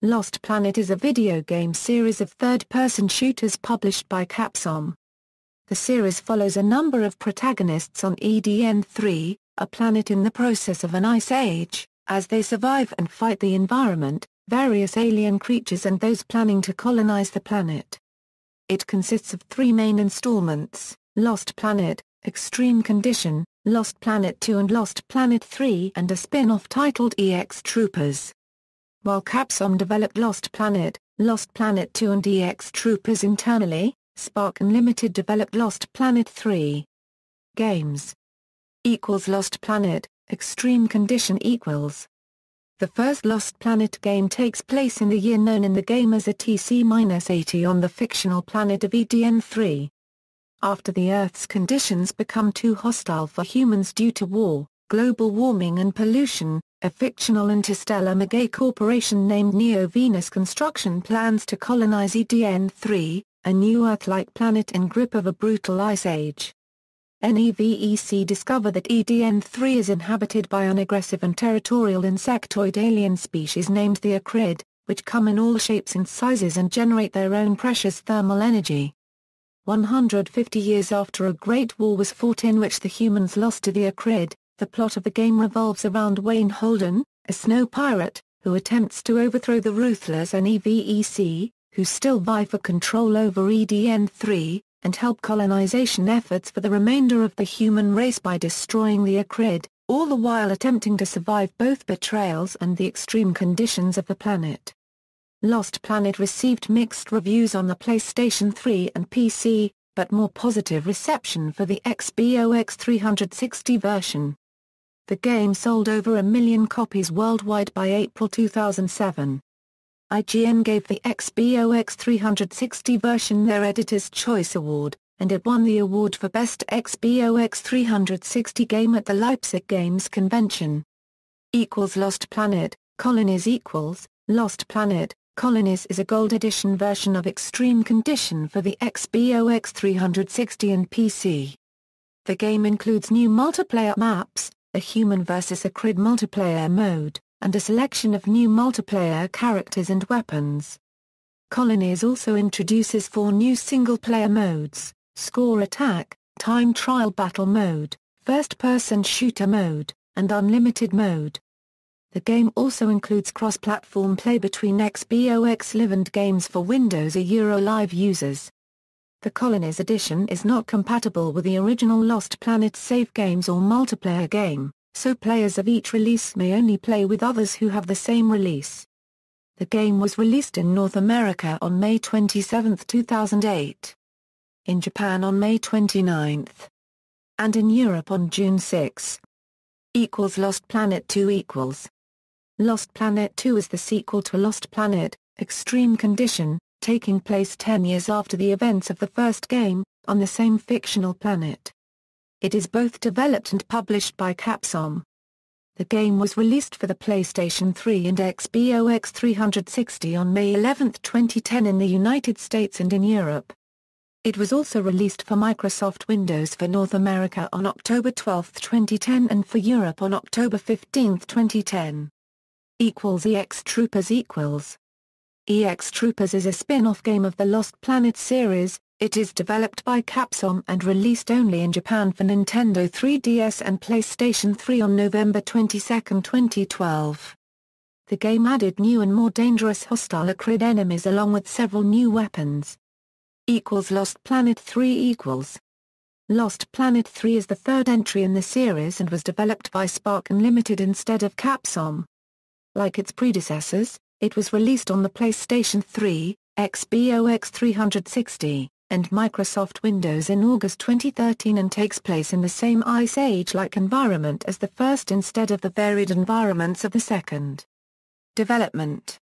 Lost Planet is a video game series of third-person shooters published by Capcom. The series follows a number of protagonists on EDN3, a planet in the process of an ice age, as they survive and fight the environment, various alien creatures and those planning to colonize the planet. It consists of three main installments: Lost Planet, Extreme Condition, Lost Planet 2 and Lost Planet 3, and a spin-off titled EX Troopers. While Capcom developed Lost Planet 2 and EX Troopers internally, Spark Unlimited developed Lost Planet 3. Games Lost Planet, Extreme Condition The first Lost Planet game takes place in the year known in the game as a TC-80 on the fictional planet of EDN3. After the Earth's conditions become too hostile for humans due to war, global warming and pollution, a fictional interstellar mega corporation named Neo-Venus Construction plans to colonize EDN3, a new Earth-like planet in grip of a brutal ice age. NEVEC discover that EDN3 is inhabited by an aggressive and territorial insectoid alien species named the Acrid, which come in all shapes and sizes and generate their own precious thermal energy. 150 years after a great war was fought in which the humans lost to the Acrid, the plot of the game revolves around Wayne Holden, a snow pirate, who attempts to overthrow the ruthless NEVEC, who still vie for control over EDN3, and help colonization efforts for the remainder of the human race by destroying the Acrid, all the while attempting to survive both betrayals and the extreme conditions of the planet. Lost Planet received mixed reviews on the PlayStation 3 and PC, but more positive reception for the Xbox 360 version. The game sold over 1 million copies worldwide by April 2007. IGN gave the Xbox 360 version their Editor's Choice Award, and it won the award for Best Xbox 360 Game at the Leipzig Games Convention. Lost Planet, Colonies Lost Planet, Colonies is a Gold Edition version of Extreme Condition for the Xbox 360 and PC. The game includes new multiplayer maps, a human vs. Acrid multiplayer mode, and a selection of new multiplayer characters and weapons. Colonies also introduces 4 new single-player modes: Score Attack, Time Trial Battle Mode, First-Person Shooter Mode, and Unlimited Mode. The game also includes cross-platform play between Xbox Live and games for Windows Live users. The Colonies edition is not compatible with the original Lost Planet save games or multiplayer game, so players of each release may only play with others who have the same release. The game was released in North America on May 27, 2008. In Japan on May 29. And in Europe on June 6. Lost Planet 2 Lost Planet 2 is the sequel to Lost Planet, Extreme Condition, taking place 10 years after the events of the first game, on the same fictional planet. It is both developed and published by Capcom. The game was released for the PlayStation 3 and Xbox 360 on May 11, 2010 in the United States and in Europe. It was also released for Microsoft Windows for North America on October 12, 2010 and for Europe on October 15, 2010. EX Troopers EX Troopers is a spin-off game of the Lost Planet series. It is developed by Capcom and released only in Japan for Nintendo 3DS and PlayStation 3 on November 22, 2012. The game added new and more dangerous hostile Acrid enemies along with several new weapons. Lost Planet 3 Lost Planet 3 is the third entry in the series and was developed by Spark Unlimited instead of Capcom. Like its predecessors, it was released on the PlayStation 3, Xbox 360, and Microsoft Windows in August 2013 and takes place in the same Ice Age-like environment as the first instead of the varied environments of the second. Development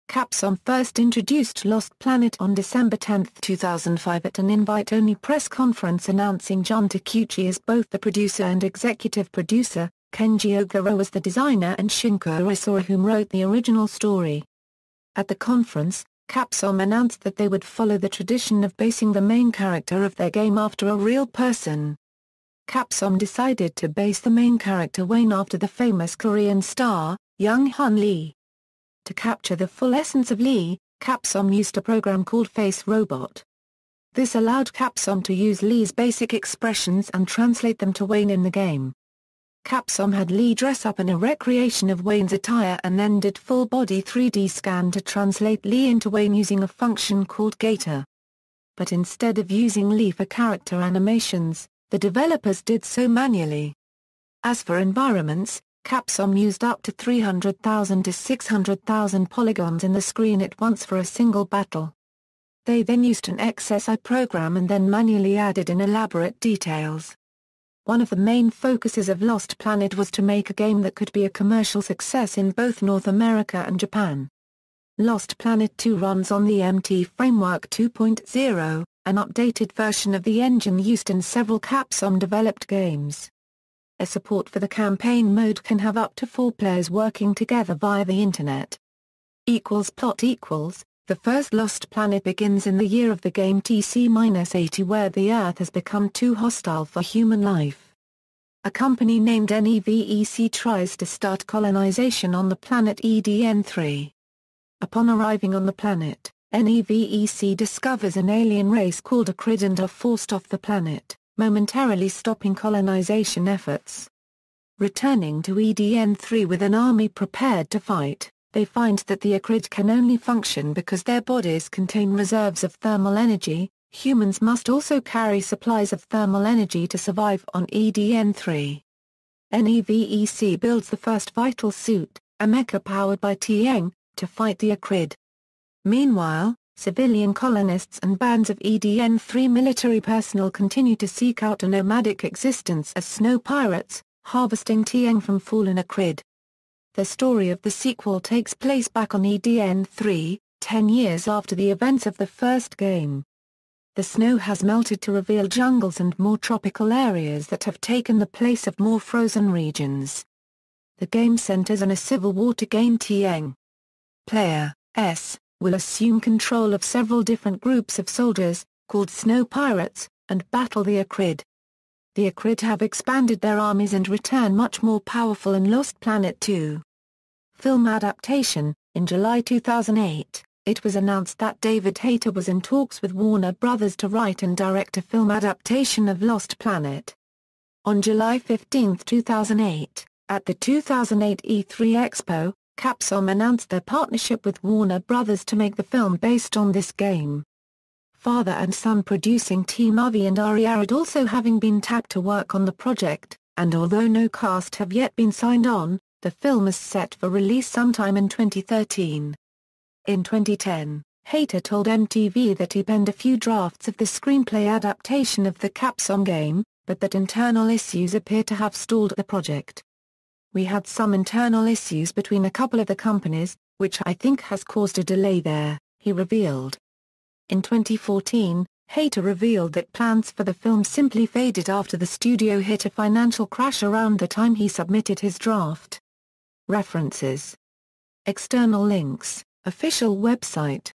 Capcom first introduced Lost Planet on December 10, 2005 at an invite-only press conference announcing Jun Takeuchi as both the producer and executive producer, Kenji Ogura was the designer and Shinko Irisora whom wrote the original story. At the conference, Capcom announced that they would follow the tradition of basing the main character of their game after a real person. Capcom decided to base the main character Wayne after the famous Korean star, Young-Hun Lee. To capture the full essence of Lee, Capcom used a program called Face Robot. This allowed Capcom to use Lee's basic expressions and translate them to Wayne in the game. Capcom had Lee dress up in a recreation of Wayne's attire and then did full-body 3D scan to translate Lee into Wayne using a function called Gator. But instead of using Lee for character animations, the developers did so manually. As for environments, Capcom used up to 300,000 to 600,000 polygons in the screen at once for a single battle. They then used an XSI program and then manually added in elaborate details. One of the main focuses of Lost Planet was to make a game that could be a commercial success in both North America and Japan. Lost Planet 2 runs on the MT Framework 2.0, an updated version of the engine used in several Capcom-developed games. A support for the campaign mode can have up to 4 players working together via the Internet. Plot equals. The first Lost Planet begins in the year of the game TC-80 where the Earth has become too hostile for human life. A company named NEVEC tries to start colonization on the planet EDN-3. Upon arriving on the planet, NEVEC discovers an alien race called Acrid and are forced off the planet, momentarily stopping colonization efforts. Returning to EDN-3 with an army prepared to fight, they find that the Acrid can only function because their bodies contain reserves of thermal energy. Humans must also carry supplies of thermal energy to survive on EDN-3. NEVEC builds the first vital suit, a mecha powered by Tieng, to fight the Acrid. Meanwhile, civilian colonists and bands of EDN-3 military personnel continue to seek out a nomadic existence as snow pirates, harvesting Tieng from fallen Acrid. The story of the sequel takes place back on EDN-3, 10 years after the events of the first game. The snow has melted to reveal jungles and more tropical areas that have taken the place of more frozen regions. The game centers on a civil war to gain Tieng. Player S will assume control of several different groups of soldiers, called snow pirates, and battle the Acrid. The Acrid have expanded their armies and return much more powerful in Lost Planet 2. Film adaptation. In July 2008, it was announced that David Hayter was in talks with Warner Bros. To write and direct a film adaptation of Lost Planet. On July 15, 2008, at the 2008 E3 Expo, Capcom announced their partnership with Warner Bros. To make the film based on this game. Father and son producing team Avi and Ari Arad also having been tapped to work on the project, and although no cast have yet been signed on, the film is set for release sometime in 2013. In 2010, Hayter told MTV that he penned a few drafts of the screenplay adaptation of the Capcom game, but that internal issues appear to have stalled the project. We had some internal issues between a couple of the companies, which I think has caused a delay there, he revealed. In 2014, Hayter revealed that plans for the film simply faded after the studio hit a financial crash around the time he submitted his draft. References. External links, official website.